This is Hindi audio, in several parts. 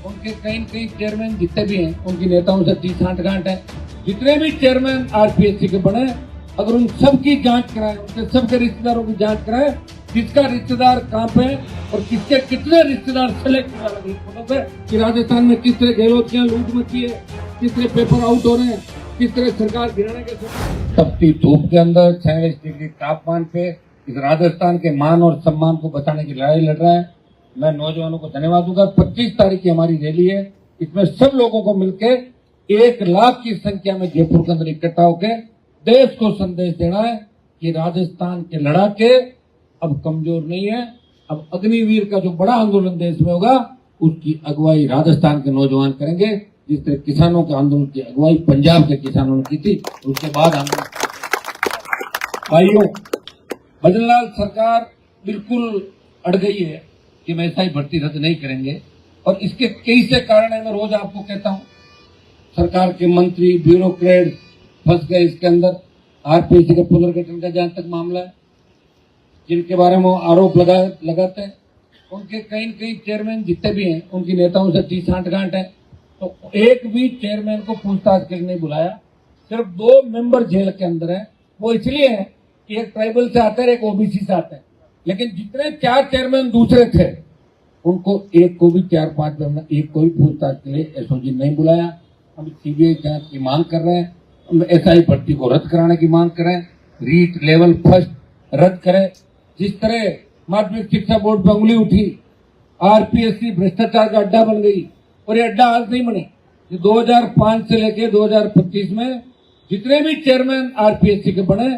उनके कई चेयरमैन जितने भी हैं उनकी नेताओं से 30 साठगांठ है। जितने भी चेयरमैन आरपीएससी के बने, अगर उन सबकी जांच कराएं, उनके सबके रिश्तेदारों की जांच कराएं, किसका रिश्तेदार कहाँ पे और किसके कितने रिश्तेदार सेलेक्ट हुआ कि राजस्थान में किस तरह गहलोतियां लूट मची है, किस तरह पेपर आउट हो रहे हैं, किस तरह सरकार गिराने के तपती धूप के अंदर 46 डिग्री तापमान पे इस राजस्थान के मान और सम्मान को बचाने की लड़ाई लड़ रहा है। मैं नौजवानों को धन्यवाद दूंगा। 25 तारीख की हमारी रैली है, इसमें सब लोगों को मिलके 1 लाख की संख्या में जयपुर के अंदर इकट्ठा होकर देश को संदेश देना है कि राजस्थान के लड़ाके अब कमजोर नहीं है। अब अग्निवीर का जो बड़ा आंदोलन देश में होगा उसकी अगुवाई राजस्थान के नौजवान करेंगे। जिस तरह किसानों के आंदोलन की अगुवाई पंजाब के किसानों ने की थी, उसके बाद आंदोलन। भाइयों, भजनलाल सरकार बिल्कुल अड़ गई है कि हम ऐसा ही भर्ती रद्द नहीं करेंगे, और इसके कई से कारण है। मैं रोज आपको कहता हूं, सरकार के मंत्री ब्यूरोक्रेट फंस गए इसके अंदर। आरपीएससी के पुनर्गठन का जहां तक मामला है, जिनके बारे में आरोप लगाते हैं, उनके कई चेयरमैन जितने भी हैं उनकी नेताओं से 30 साठगांठ है। तो एक भी चेयरमैन को पूछताछ के लिए नहीं बुलाया। सिर्फ 2 मेंबर जेल के अंदर है। वो इसलिए है कि एक ट्राइबल से आते हैं, एक ओबीसी से आते हैं, लेकिन जितने 4 चेयरमैन दूसरे थे उनको एक को भी 4-5 मेंबर एक को भी पूछताछ के लिए एसओजी नहीं बुलाया। हम सीबीआई जांच की मांग कर रहे हैं, हम एसआई भर्ती को रद्द कराने की मांग कर रहे हैं, रीट लेवल फर्स्ट रद्द करें। जिस तरह माध्यमिक शिक्षा बोर्ड पर उंगली उठी, आरपीएससी भ्रष्टाचार का अड्डा बन गई, और ये अड्डा आज नहीं बनी। 2005 से लेकर 2025 में जितने भी चेयरमैन आरपीएससी के बने,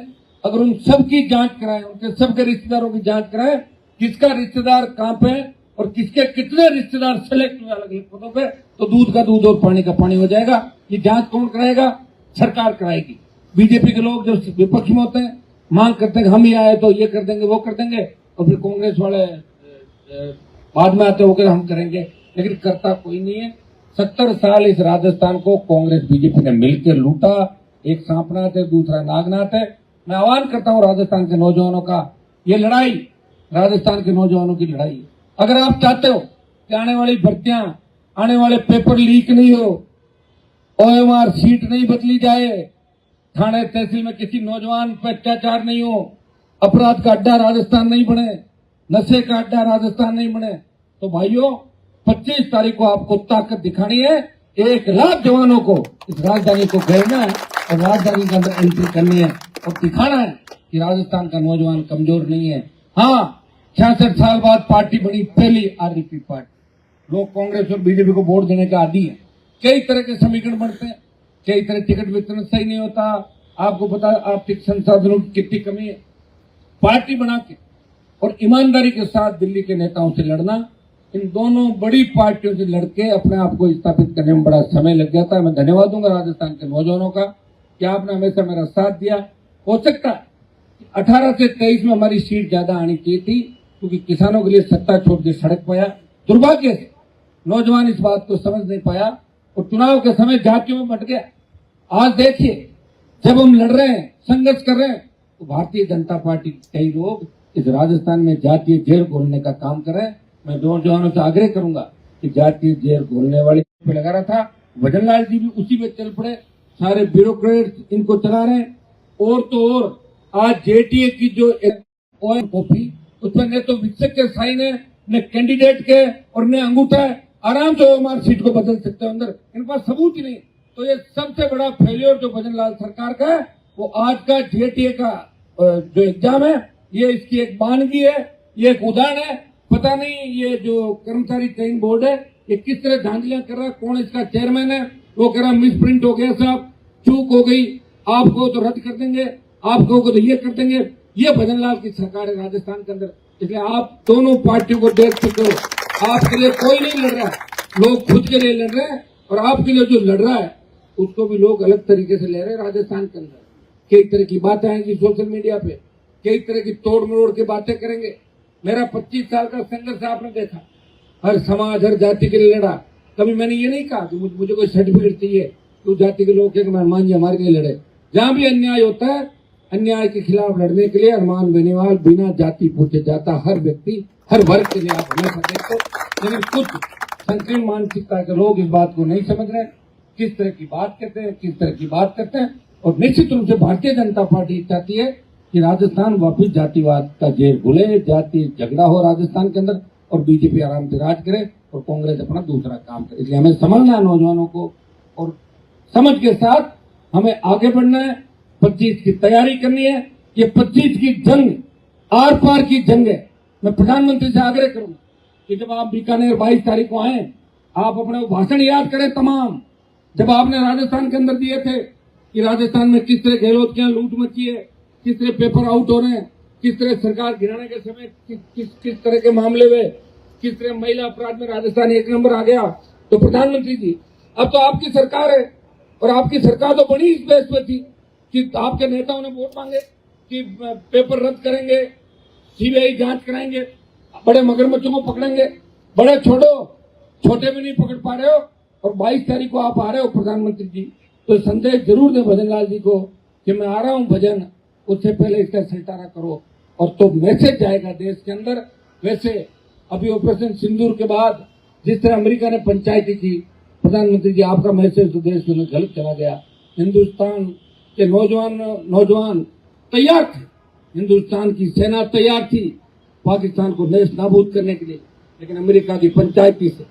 अगर उन सबकी जांच कराएं, उनके सबके रिश्तेदारों की जांच कराएं, किसका रिश्तेदार कहां पे और किसके कितने रिश्तेदार सेलेक्ट हुए अलग अलग पदों पे, तो दूध का दूध और पानी का पानी हो जाएगा। ये जांच कौन कराएगा? सरकार कराएगी। बीजेपी के लोग जो विपक्ष में होते हैं मांग करते हैं कि हम ही आए तो ये कर देंगे, वो कर देंगे, और फिर कांग्रेस वाले बाद में आते होकर हम करेंगे, लेकिन करता कोई नहीं है। 70 साल इस राजस्थान को कांग्रेस बीजेपी ने मिलकर लूटा। एक सांपनाथ है, दूसरा नागनाथ है। मैं आह्वान करता हूं राजस्थान के नौजवानों का, ये लड़ाई राजस्थान के नौजवानों की लड़ाई है। अगर आप चाहते हो कि आने वाली भर्तियां, आने वाले पेपर लीक नहीं हो, ओएमआर सीट नहीं बदली जाए, थाने तहसील में किसी नौजवान पर अत्याचार नहीं हो, अपराध का अड्डा राजस्थान नहीं बने, नशे का अड्डा राजस्थान नहीं बने, तो भाइयों 25 तारीख को आपको ताकत दिखानी है। 1 लाख जवानों को इस राजधानी को घेरना है और राजधानी के अंदर एंट्री करनी है और दिखाना है कि राजस्थान का नौजवान कमजोर नहीं है। हाँ, 66 साल बाद पार्टी बनी, पहली आरपीएससी पार्टी। लोग कांग्रेस और बीजेपी को वोट देने का आदी है। कई तरह के समीकरण बनते हैं, कई तरह टिकट वितरण सही नहीं होता, आपको पता आर्थिक संसाधनों की कितनी कमी है। पार्टी बना के और ईमानदारी के साथ दिल्ली के नेताओं से लड़ना, इन दोनों बड़ी पार्टियों से लड़के अपने आप को स्थापित करने में बड़ा समय लग जाता है। मैं धन्यवाद दूंगा राजस्थान के नौजवानों का कि आपने हमेशा मेरा साथ दिया। हो सकता है 18 से 23 में हमारी सीट ज्यादा आनी चाहिए थी, क्योंकि किसानों के लिए सत्ता छोड़ के सड़क पाया। दुर्भाग्य से नौजवान इस बात को समझ नहीं पाया और चुनाव के समय जातियों में बट गया। आज देखिए, जब हम लड़ रहे हैं, संघर्ष कर रहे हैं, तो भारतीय जनता पार्टी के कई लोग इस राजस्थान में जातीय जेल खोलने का काम कर रहे हैं। मैं नौजवानों से आग्रह करूंगा कि जातीय जेल खोलने वाले पे लगा रहा था, भजनलाल जी भी उसी पे चल पड़े। सारे ब्यूरोक्रेट इनको चला रहे हैं। और तो और आज जेटीए की जो कॉपी, उसमें न तो विक्षक के साइन है, न कैंडिडेट के, और न अंगूठा है। आराम से हमारी सीट को बदल सकते हैं अंदर, इनके पास सबूत ही नहीं। तो ये सबसे बड़ा फेलियर जो भजनलाल सरकार का है, वो आज का जेटीए का जो एग्जाम है, ये इसकी एक मानगी है, ये एक उदाहरण है। पता नहीं ये जो कर्मचारी चयन बोर्ड है ये किस तरह धांधलियां कर रहा है, कौन इसका चेयरमैन है। वो कह रहा मिस प्रिंट हो गया साहब, चूक हो गई, आपको तो रद्द कर देंगे, आपको तो ये कर देंगे। ये भजनलाल की सरकार है राजस्थान के अंदर। इसलिए आप दोनों पार्टियों को देख सकते हो, आपके लिए कोई नहीं लड़ रहा है, लोग खुद के लिए लड़ रहे हैं, और आपके लिए जो लड़ रहा है उसको भी लोग अलग तरीके से ले रहे हैं। राजस्थान के अंदर कई तरह की बातें आएंगी सोशल मीडिया पे, कई तरह की तोड़ मरोड़ की बातें करेंगे। मेरा 25 साल का संघर्ष आपने देखा, हर समाज हर जाति के लिए लड़ा। कभी मैंने ये नहीं कहा कि मुझे कोई सर्टिफिकेट चाहिए, तो जाति के लोग के मेहमान जी हमारे लिए लड़े। जहां भी अन्याय होता है, अन्याय के खिलाफ लड़ने के लिए अरमान बेनीवाल बिना जाति पूछे जाता हर व्यक्ति, हर वर्ग के लिए आप हमेशा देखो। लेकिन कुछ संकीर्ण मानसिकता के लोग इस बात को नहीं समझ रहे, किस तरह की बात कहते हैं, किस तरह की बात करते हैं। और निश्चित रूप से भारतीय जनता पार्टी चाहती है कि राजस्थान वापिस जातिवाद का जेल खुले, जाति झगड़ा हो राजस्थान के अंदर, और बीजेपी आराम से राज करे और कांग्रेस अपना दूसरा काम करे। इसलिए हमें समझना है नौजवानों को, और समझ के साथ हमें आगे बढ़ना है। 25 की तैयारी करनी है। ये 25 की जंग आर पार की जंग है। मैं प्रधानमंत्री से आग्रह करूंगा कि जब आप बीकानेर 22 तारीख को आए, आप अपने भाषण याद करें तमाम, जब आपने राजस्थान के अंदर दिए थे कि राजस्थान में किस तरह गहलोत के यहाँ लूट मची है, किस तरह पेपर आउट हो रहे हैं, किस तरह सरकार गिराने के समय किस तरह के मामले हुए, किस तरह महिला अपराध में राजस्थान 1 नंबर आ गया। तो प्रधानमंत्री जी, अब तो आपकी सरकार है, और आपकी सरकार तो बड़ी इस बेस पे थी कि आपके नेताओं ने वोट मांगे कि पेपर रद्द करेंगे, सीबीआई जांच कराएंगे, बड़े मगरमच्छों को पकड़ेंगे। बड़े छोड़ो, छोटे भी नहीं पकड़ पा रहे हो, और 22 तारीख को आप आ रहे हो प्रधानमंत्री जी, तो संदेश जरूर दें भजन लाल जी को कि मैं आ रहा हूं भजन, उससे पहले इसका सल्टारा करो। और तो मैसेज जाएगा देश के अंदर। वैसे अभी ऑपरेशन सिंदूर के बाद जिस तरह अमेरिका ने पंचायती की, प्रधानमंत्री जी आपका मैसेज तो देश में गलत चला गया। हिंदुस्तान के नौजवान तैयार थे, हिंदुस्तान की सेना तैयार थी पाकिस्तान को नेस्त नाबूद करने के लिए, लेकिन अमेरिका की पंचायती से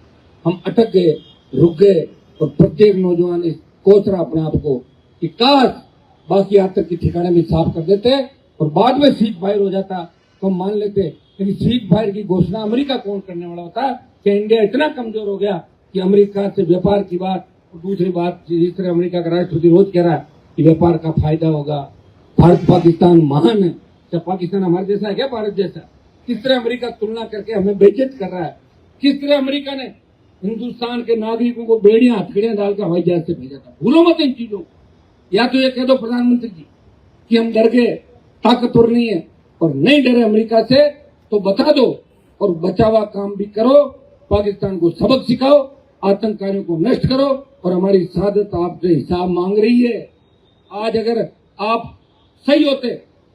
हम अटक गए, रुक गए। और प्रत्येक नौजवान इस कोच रहा अपने आप को कि काश बाकी आतंक की ठिकाने में साफ कर देते और बाद में सीज फायर हो जाता तो हम मान लेते। लेकिन सीज फायर की घोषणा अमेरिका कौन करने वाला होता कि इंडिया इतना कमजोर हो गया कि अमेरिका से व्यापार की बात। और दूसरी बात, जिस तरह अमेरिका का राष्ट्रपति रोज कह रहा है कि व्यापार का फायदा होगा, भारत पाकिस्तान महान है, क्या पाकिस्तान हमारे जैसा है क्या भारत जैसा? किस तरह अमेरिका तुलना करके हमें बेइज्जत कर रहा है। किस तरह अमेरिका ने हिंदुस्तान के नागरिकों को बेड़ियां हथकड़ियां डालकर हवाई जहाज से भेजा था। भूलो मत इन चीजों को। या तो ये कह दो प्रधानमंत्री जी कि हम डर गए, ताकतवर नहीं है, और नहीं डरे अमेरिका से तो बता दो और बचावा काम भी करो, पाकिस्तान को सबक सिखाओ, आतंककारियों को नष्ट करो। और हमारी सादत आपसे हिसाब मांग रही है। आज अगर आप सही होते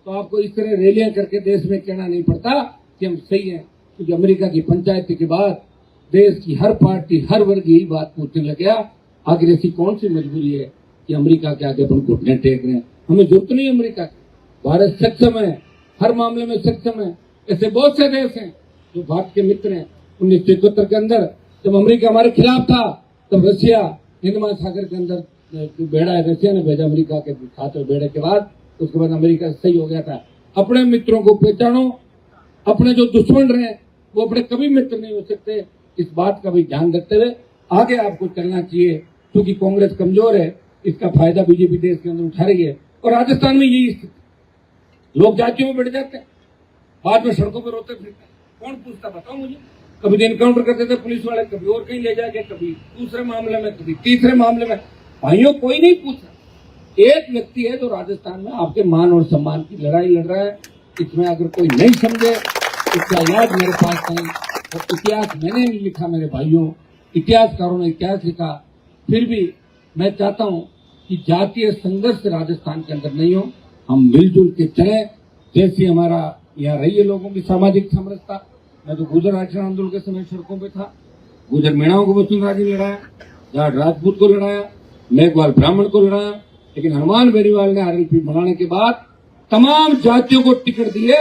तो आपको इस तरह रैलियां करके देश में कहना नहीं पड़ता कि हम सही हैं, क्योंकि अमेरिका की पंचायती के बाद देश की हर पार्टी, हर वर्ग यही बात पूछने लग गया, आखिर ऐसी कौन सी मजबूरी है कि अमेरिका के आगे अपन घुटने टेक रहे हैं। हमें जरूरत नहीं अमेरिका की। भारत सक्षम है, हर मामले में सक्षम है। ऐसे बहुत से देश हैं जो भारत के मित्र हैं। 1971 के अंदर जब अमेरिका हमारे खिलाफ था, तब रशिया हिंद महासागर के अंदर बेड़ा है, रशिया ने भेजा अमेरिका के साथ बेड़े के बाद। उसके बाद अमेरिका सही हो गया था। अपने मित्रों को पहचानो, अपने जो दुश्मन रहे वो अपने कभी मित्र नहीं हो सकते। इस बात का भी ध्यान रखते हुए आगे आपको चलना चाहिए, क्योंकि कांग्रेस कमजोर है, इसका फायदा बीजेपी देश के अंदर उठा रही है। और राजस्थान में यही स्थिति, लोग जातियों में बैठ जाते हैं, बाद में सड़कों पर रोते फिरते हैं। कौन पूछता बताओ मुझे? कभी तो इनकाउंटर करते थे पुलिस वाले, कभी और कहीं ले जाके, कभी दूसरे मामले में, कभी तीसरे मामले में। भाइयों, कोई नहीं पूछ रहा। एक व्यक्ति है जो राजस्थान में आपके मान और सम्मान की लड़ाई लड़ रहा है। इसमें अगर कोई नहीं समझे, इसका इलाज मेरे पास नहीं। और इतिहास मैंने नहीं लिखा मेरे भाइयों, इतिहासकारों ने इतिहास लिखा। फिर भी मैं चाहता हूं कि जातीय संघर्ष राजस्थान के अंदर नहीं हो, हम मिलजुल के चले। जैसी हमारा यहाँ रही है लोगों की सामाजिक समरसता। मैं तो गुर्जर आरक्षण आंदोलन के समय सड़कों पे था, गुर्जर मीणाओं को वसुंधरा जी ने लड़ाया, जाट राजपूत को लड़ाया, मेघवाल ब्राह्मण को लड़ाया। लेकिन हनुमान बेनीवाल ने आरएलपी बनाने के बाद तमाम जातियों को टिकट दिए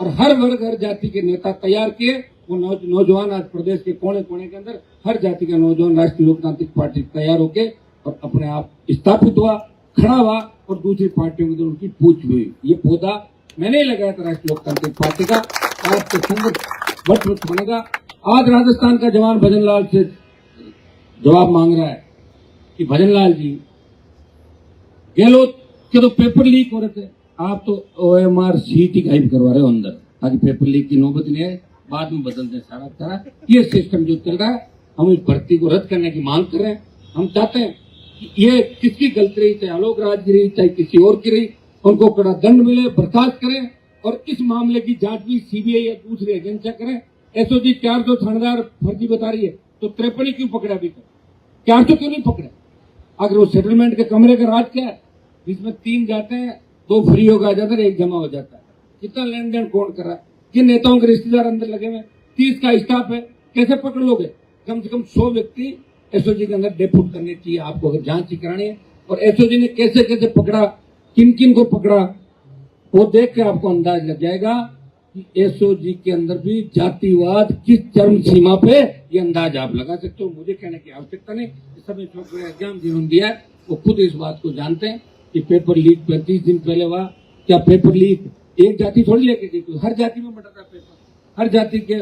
और हर वर्ग, हर जाति के नेता तैयार किए। वो नौजवान आज प्रदेश के कोने कोने के अंदर हर जाति का नौजवान राष्ट्रीय लोकतांत्रिक पार्टी तैयार होके और अपने आप स्थापित हुआ, खड़ा हुआ, और दूसरी पार्टियों के अंदर उनकी पूछ हुई। ये पौधा मैंने ही लगाया था राष्ट्रीय लोकतांत्रिक पार्टी का। आज के संगत वट बनेगा। आज राजस्थान का जवान भजन लाल से जवाब मांग रहा है कि भजन लाल जी, गहलोत के तो पेपर लीक हो रहे थे, आप तो OMR सीट ही गायब करवा रहे हो अंदर, ताकि पेपर लीक की नौबत नहीं है, बाद में बदल दें सारा। ये सिस्टम जो चल रहा है, हम इस भर्ती को रद्द करने की मांग कर रहे हैं। हम चाहते हैं कि ये किसकी गलती रही, चाहे आलोक राज की रही, चाहे किसी और की रही, उनको कड़ा दंड मिले, बर्खास्त करें। और इस मामले की जांच भी सीबीआई या दूसरी एजेंसियां करें। एसओजी 400 थानेदार फर्जी बता रही है, तो 53 क्यों पकड़ा अभी तक? 400 क्यों नहीं पकड़े? अगर वो सेटलमेंट के कमरे का राज क्या है, जिसमें 3 जाते हैं, 2 फ्री होगा जाता है, 1 जमा हो जाता है। कितना लेन देन कौन कर रहा है? किन नेताओं के रिश्तेदार अंदर लगे हुए? 30 का स्टाफ है, कैसे पकड़ लोगे? कम से कम 100 व्यक्ति एसओजी के अंदर डेपुट करने चाहिए आपको, अगर जांच ही करानी है। और एसओजी ने कैसे कैसे पकड़ा, किन किन को पकड़ा, वो देख के आपको अंदाज लग जाएगा कि एसओजी के अंदर भी जातिवाद किस चरम सीमा पे, ये अंदाज आप लगा सकते हो। मुझे कहने की आवश्यकता नहीं, सब एग्जाम जिन्होंने दिया है वो खुद इस बात को जानते हैं कि पेपर लीक 35 दिन पहले हुआ। क्या पेपर लीक एक जाति थोड़ी लेके गई, तो हर जाति में बटा था पेपर, हर जाति के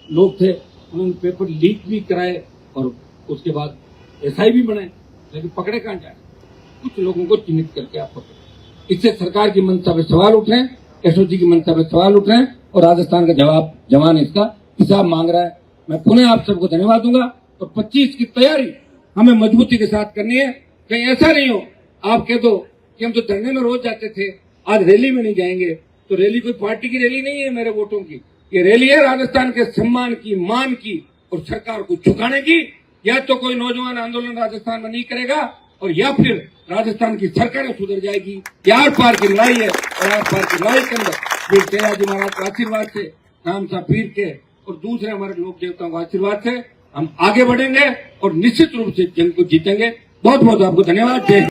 लोग थे, उन्होंने पेपर लीक भी कराए और उसके बाद एसआई भी बनाए, लेकिन पकड़े कहां जाए? कुछ लोगों को चिन्हित करके आप पकड़े। इससे सरकार की मंशा पे सवाल उठ रहे हैं, एसओजी की मंशा पे सवाल उठ रहे हैं और राजस्थान का जवान इसका हिसाब मांग रहा है। मैं पुनः आप सबको धन्यवाद दूंगा। और 25 की तैयारी हमें मजबूती के साथ करनी है। कहीं ऐसा नहीं हो आप कह दो कि हम तो धरने में रोज जाते थे, आज रैली में नहीं जाएंगे। तो रैली कोई पार्टी की रैली नहीं है मेरे वोटों की, ये रैली है राजस्थान के सम्मान की, मान की और सरकार को झुकाने की। या तो कोई नौजवान आंदोलन राजस्थान में नहीं करेगा और या फिर राजस्थान की सरकार सुधर जाएगी। यार पार की लड़ाई है और आर पार की लड़ाई के अंदर वीर जयाजी महाराज के आशीर्वाद से, राम साहब पीर के और दूसरे हमारे लोक देवताओं के आशीर्वाद से हम आगे बढ़ेंगे और निश्चित रूप से जंग को जीतेंगे। बहुत बहुत आपको धन्यवाद। जय